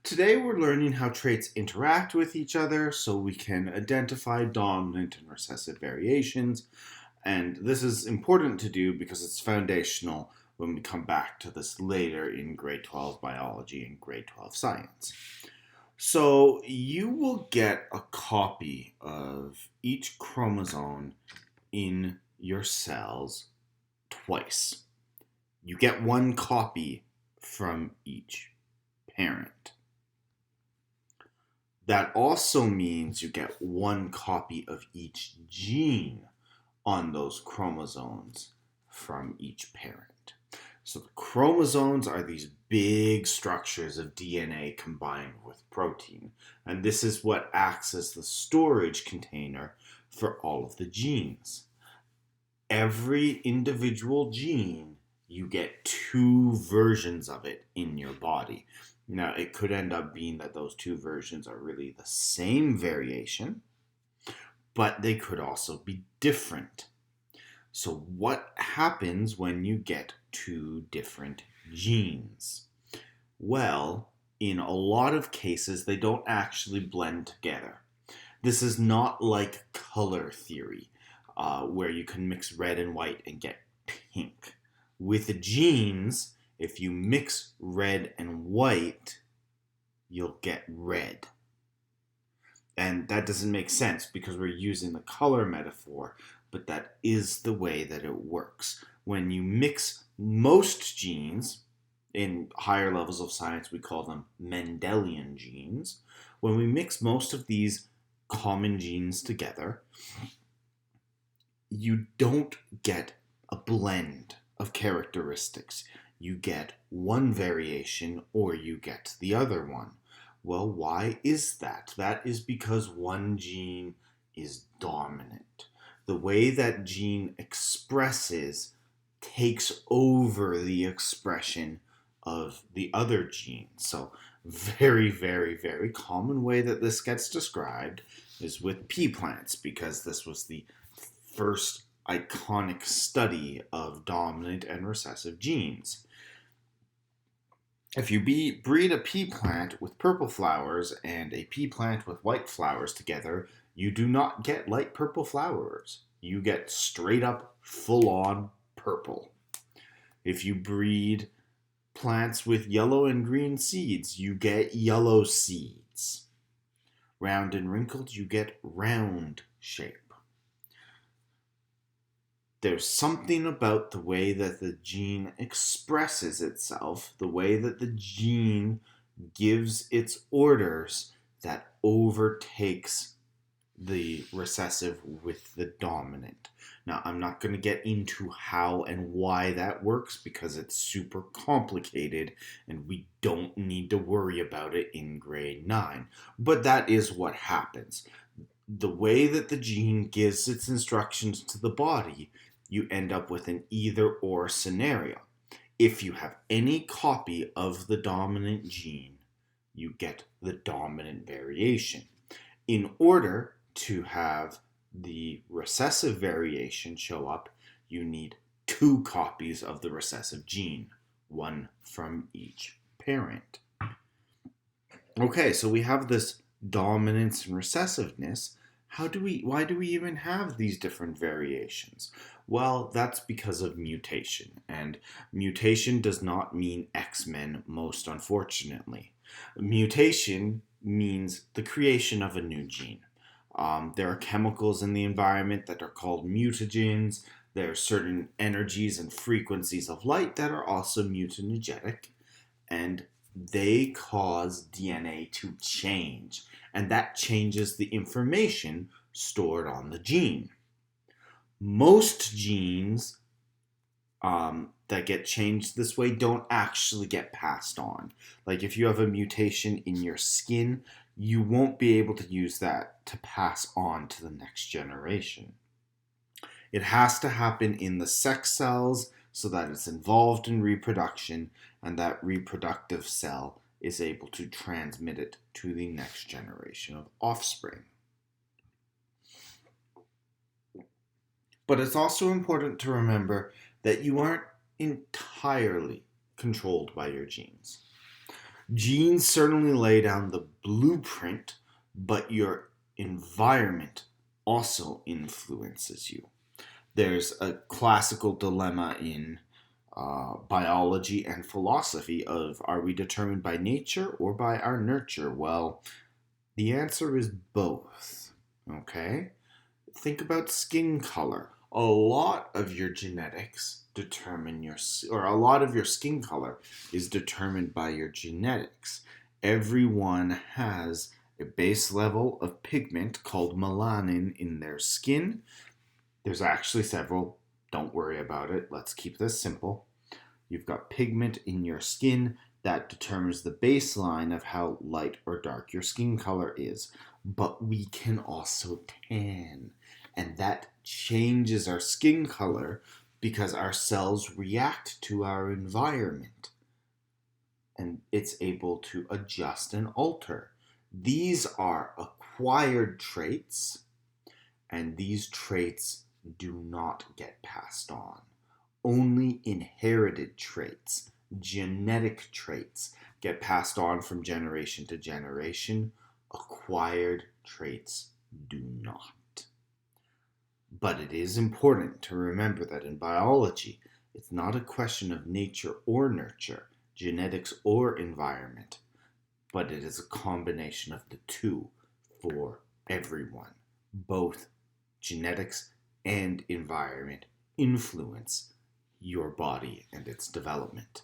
Today we're learning how traits interact with each other so we can identify dominant and recessive variations. And this is important to do because it's foundational when we come back to this later in grade 12 biology and grade 12 science. So you will get a copy of each chromosome in your cells twice. You get one copy from each parent. That also means you get one copy of each gene on those chromosomes from each parent. So the chromosomes are these big structures of DNA combined with protein. And this is what acts as the storage container for all of the genes. Every individual gene, you get two versions of it in your body. Now, it could end up being that those two versions are really the same variation, but they could also be different. So what happens when you get two different genes? Well, in a lot of cases, they don't actually blend together. This is not like color theory, where you can mix red and white and get pink. With genes, if you mix red and white, you'll get red. And that doesn't make sense because we're using the color metaphor, but that is the way that it works. When you mix most genes, in higher levels of science we call them Mendelian genes, when we mix most of these common genes together, you don't get a blend of characteristics. You get one variation or you get the other one. Well, why is that? That is because one gene is dominant. The way that gene expresses takes over the expression of the other gene. So very, very, very common way that this gets described is with pea plants, because this was the first iconic study of dominant and recessive genes. If you breed a pea plant with purple flowers and a pea plant with white flowers together, you do not get light purple flowers. You get straight up full on purple. If you breed plants with yellow and green seeds, you get yellow seeds. Round and wrinkled, you get round shape. There's something about the way that the gene expresses itself, the way that the gene gives its orders, that overtakes the recessive with the dominant. Now, I'm not going to get into how and why that works because it's super complicated and we don't need to worry about it in grade 9. But that is what happens. The way that the gene gives its instructions to the body, you end up with an either or scenario. If you have any copy of the dominant gene, you get the dominant variation. In order to have the recessive variation show up, you need two copies of the recessive gene, one from each parent. Okay, so we have this dominance and recessiveness. Why do we even have these different variations? Well, that's because of mutation, and mutation does not mean X-Men, most unfortunately. Mutation means the creation of a new gene. There are chemicals in the environment that are called mutagens. There are certain energies and frequencies of light that are also mutagenic, and they cause DNA to change, and that changes the information stored on the gene. Most genes that get changed this way don't actually get passed on. Like if you have a mutation in your skin, you won't be able to use that to pass on to the next generation. It has to happen in the sex cells so that it's involved in reproduction, and that reproductive cell is able to transmit it to the next generation of offspring. But it's also important to remember that you aren't entirely controlled by your genes. Genes certainly lay down the blueprint, but your environment also influences you. There's a classical dilemma in biology and philosophy of, are we determined by nature or by our nurture? Well, the answer is both. Okay? Think about skin color. A lot of your genetics determine or a lot of your skin color is determined by your genetics. Everyone has a base level of pigment called melanin in their skin. There's actually several. Don't worry about it. Let's keep this simple. You've got pigment in your skin that determines the baseline of how light or dark your skin color is. But we can also tan, and that changes our skin color because our cells react to our environment, and it's able to adjust and alter. These are acquired traits, and these traits do not get passed on. Only inherited traits, genetic traits, get passed on from generation to generation. Acquired traits do not. But it is important to remember that in biology, it's not a question of nature or nurture, genetics or environment, but it is a combination of the two for everyone. Both genetics and environment influence your body and its development.